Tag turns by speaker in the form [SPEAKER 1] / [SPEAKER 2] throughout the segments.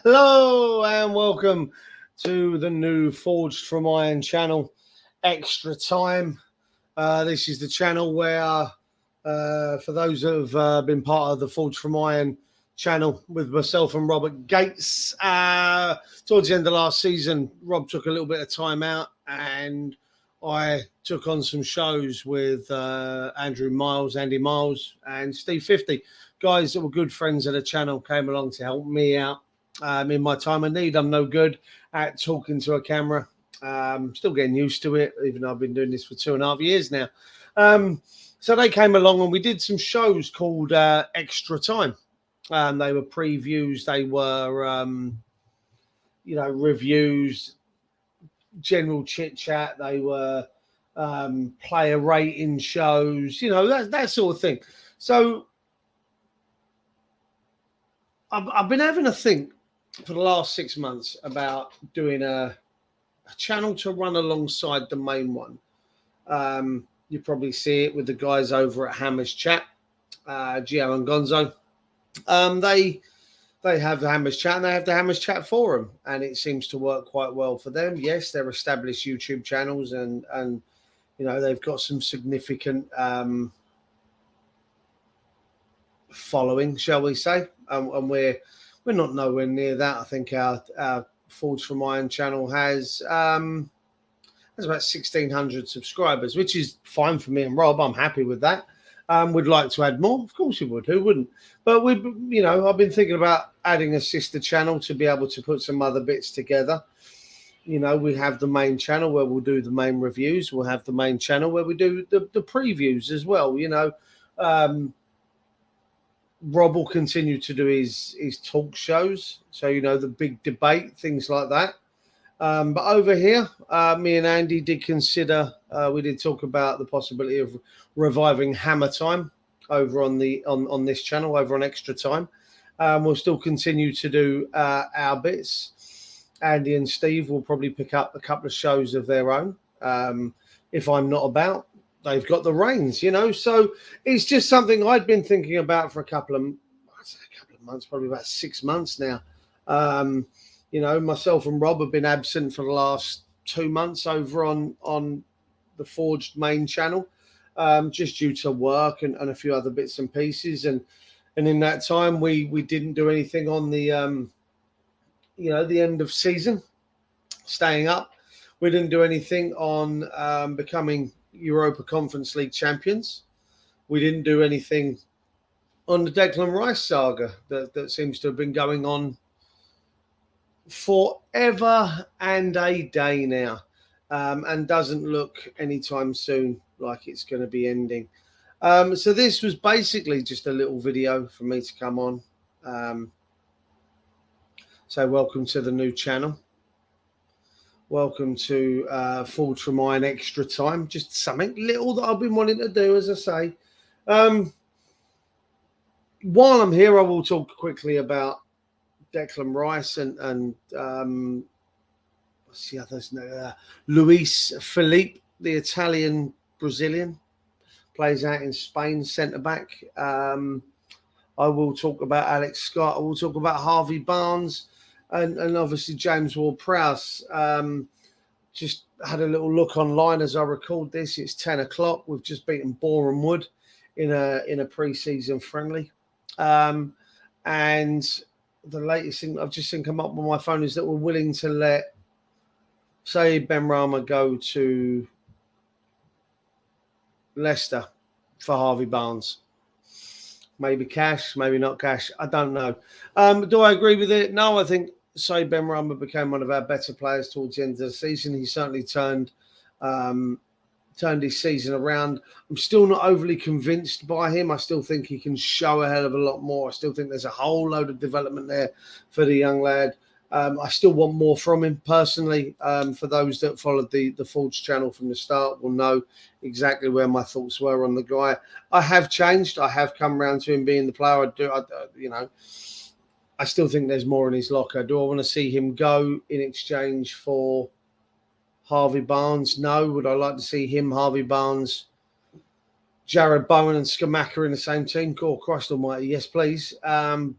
[SPEAKER 1] Hello and welcome to the new Forged from Iron channel, Extra Time. This is the channel where, for those that have been part of the Forged from Iron channel with myself and Robert Gates, towards the end of last season, Rob took a little bit of time out and I took on some shows with Andy Miles, and Steve 50. Guys that were good friends of the channel came along to help me out. In my time of need, I'm no good at talking to a camera. Still getting used to it, even though I've been doing this for 2.5 years now. So they came along and we did some shows called Extra Time. They were previews, they were, reviews, general chit chat. They were player rating shows, that sort of thing. So I've been having a think for the last 6 months about doing a channel to run alongside the main one. You probably see it with the guys over at Hammers Chat, Gio and Gonzo. They have the Hammers Chat and they have the Hammers Chat forum, and it seems to work quite well for them. Yes, they're established YouTube channels, and they've got some significant following, shall we say, and we're not nowhere near that. I think our Forged from Iron channel has about 1,600 subscribers, which is fine for me and Rob. I'm happy with that. We'd like to add more, of course we would. Who wouldn't? But I've been thinking about adding a sister channel to be able to put some other bits together. We have the main channel where we'll do the main reviews. We'll have the main channel where we do the previews as well. Rob will continue to do his talk shows, so the big debate, things like that. But over here, me and Andy did consider. We did talk about the possibility of reviving Hammer Time over on this channel, over on Extra Time. We'll still continue to do our bits. Andy and Steve will probably pick up a couple of shows of their own. If I'm not about, they've got the reins, So it's just something I'd been thinking about for a couple of months, probably about 6 months now. Myself and Rob have been absent for the last 2 months over on the Forged main channel, just due to work and a few other bits and pieces. And in that time, we didn't do anything on the, the end of season, staying up. We didn't do anything on becoming Europa Conference League champions. We didn't do anything on the Declan Rice saga that seems to have been going on forever and a day now, and doesn't look anytime soon like it's going to be ending. So this was basically just a little video for me to come on. So welcome to the new channel. Welcome to Forged from Iron Extra Time. Just something little that I've been wanting to do, as I say. While I'm here, I will talk quickly about Declan Rice and what's the others? Luis Felipe, the Italian Brazilian, plays out in Spain, centre back. I will talk about Alex Scott. I will talk about Harvey Barnes. And obviously James Ward-Prowse. Just had a little look online as I record this. It's 10 o'clock. We've just beaten Boreham Wood in a pre-season friendly. And the latest thing I've just seen come up on my phone is that we're willing to let Saeed Benrahma go to Leicester for Harvey Barnes. Maybe cash, maybe not cash. I don't know. Do I agree with it? No, I think Saeed Benrahma became one of our better players towards the end of the season. He certainly turned his season around. I'm still not overly convinced by him. I still think he can show a hell of a lot more. I still think there's a whole load of development there for the young lad. I still want more from him personally. For those that followed the Forged channel from the start will know exactly where my thoughts were on the guy. I have changed. I have come around to him being the player. I still think there's more in his locker. Do I want to see him go in exchange for Harvey Barnes? No. Would I like to see him, Harvey Barnes, Jared Bowen and Skamaka in the same team? Oh, Christ almighty, yes, please. But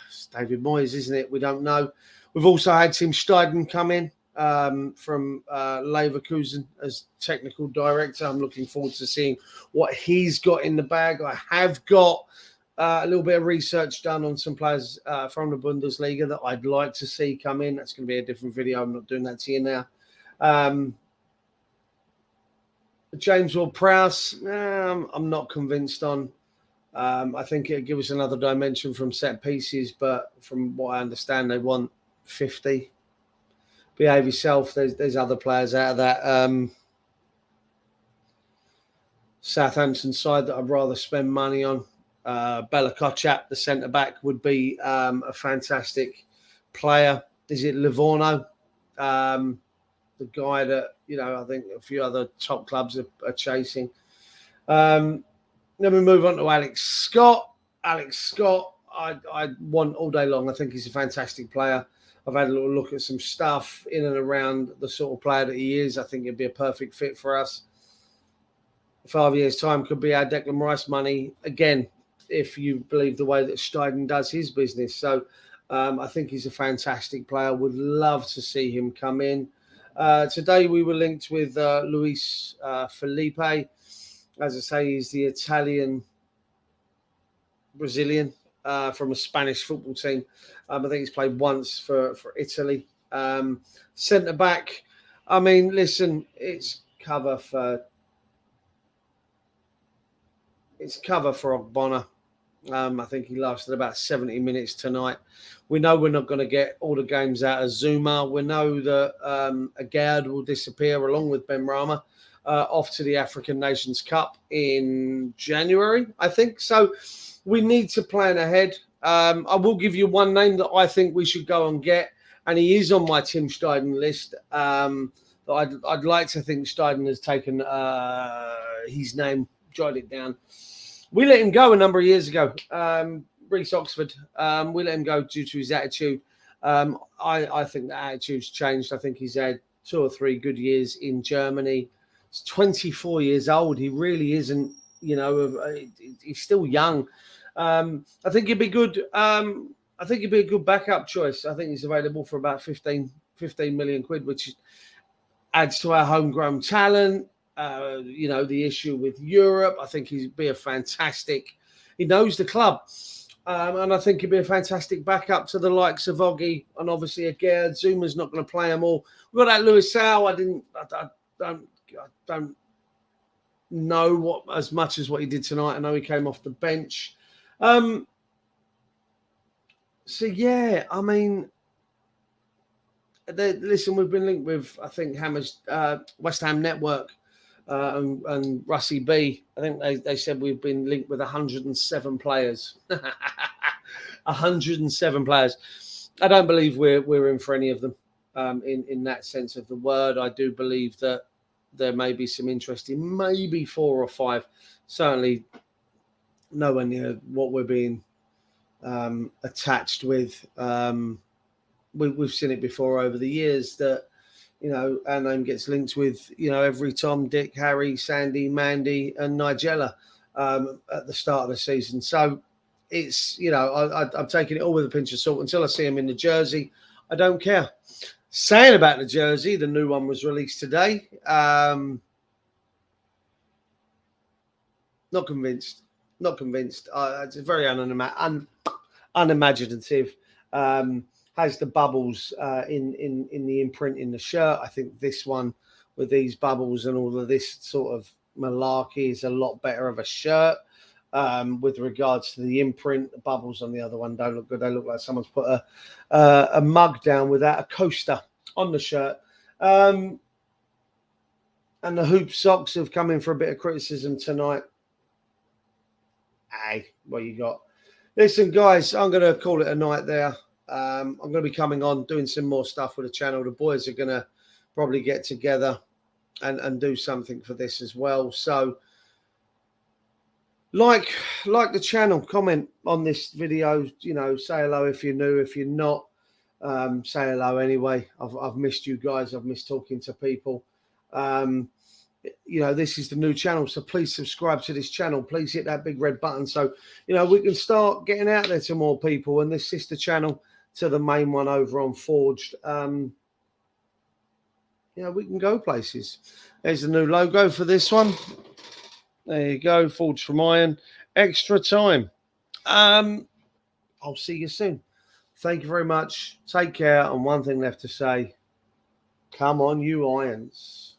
[SPEAKER 1] It's David Moyes, isn't it? We don't know. We've also had Tim Steidten come in from Leverkusen as technical director. I'm looking forward to seeing what he's got in the bag. I have got a little bit of research done on some players from the Bundesliga that I'd like to see come in. That's going to be a different video. I'm not doing that to you now. James Ward-Prowse, I'm not convinced on. I think it'll give us another dimension from set pieces, but from what I understand, they want 50. Behave yourself. There's other players out of that Southampton side that I'd rather spend money on. Bella Kotchap, the centre-back, would be a fantastic player. Is it Livorno? The guy that, I think a few other top clubs are chasing. Then we move on to Alex Scott. Alex Scott, I want all day long. I think he's a fantastic player. I've had a little look at some stuff in and around the sort of player that he is. I think he'd be a perfect fit for us. 5 years' time could be our Declan Rice money again, if you believe the way that Steidten does his business. So I think he's a fantastic player. Would love to see him come in. Today we were linked with Luis Felipe. As I say, he's the Italian-Brazilian from a Spanish football team. I think he's played once for Italy. Centre-back, I mean, listen, it's cover for Ogbonna. I think he lasted about 70 minutes tonight. We know we're not going to get all the games out of Zuma. We know that Agard will disappear along with Benrahma off to the African Nations Cup in January, I think. So we need to plan ahead. I will give you one name that I think we should go and get, and he is on my Tim Steidten list. I'd like to think Steidten has taken his name, jotted it down. We let him go a number of years ago. Reece Oxford, we let him go due to his attitude. I think the attitude's changed. I think he's had 2 or 3 good years in Germany. He's 24 years old. He really isn't, he's still young. I think he'd be good. I think he'd be a good backup choice. I think he's available for about 15 million quid, which adds to our homegrown talent. The issue with Europe. I think he'd be a fantastic. He knows the club, and I think he'd be a fantastic backup to the likes of Oggy and obviously Agard. Zuma's not going to play them all. We've got that Lewis Howe. I don't know what as much as what he did tonight. I know he came off the bench. So yeah, I mean. Listen, we've been linked with, I think, West Ham Network and Russie B. I think they said we've been linked with 107 players. 107 players. I don't believe we're in for any of them in that sense of the word. I do believe that there may be some interest in maybe 4 or 5. Certainly nowhere near what we're being attached with. We've seen it before over the years that, our name gets linked with, every Tom, Dick, Harry, Sandy, Mandy, and Nigella at the start of the season. So it's, I'm taking it all with a pinch of salt until I see him in the jersey. I don't care. Saying about the jersey, the new one was released today. Not convinced. It's very unimaginative. Has the bubbles in the imprint in the shirt. I think this one with these bubbles and all of this sort of malarkey is a lot better of a shirt. With regards to the imprint, the bubbles on the other one don't look good. They look like someone's put a mug down without a coaster on the shirt. And the hoop socks have come in for a bit of criticism tonight. Hey, what you got? Listen, guys, I'm going to call it a night there. I'm going to be coming on, doing some more stuff with the channel. The boys are going to probably get together and do something for this as well. So like the channel, comment on this video, say hello if you're new. If you're not, say hello anyway. I've missed you guys. I've missed talking to people. you know, this is the new channel. So please subscribe to this channel. Please hit that big red button so, you know, we can start getting out there to more people, and this sister channel to the main one over on Forged. You know, we can go places. There's the new logo for this one. There you go, Forged from Iron. Extra time. I'll see you soon. Thank you very much. Take care. And one thing left to say, come on, you irons.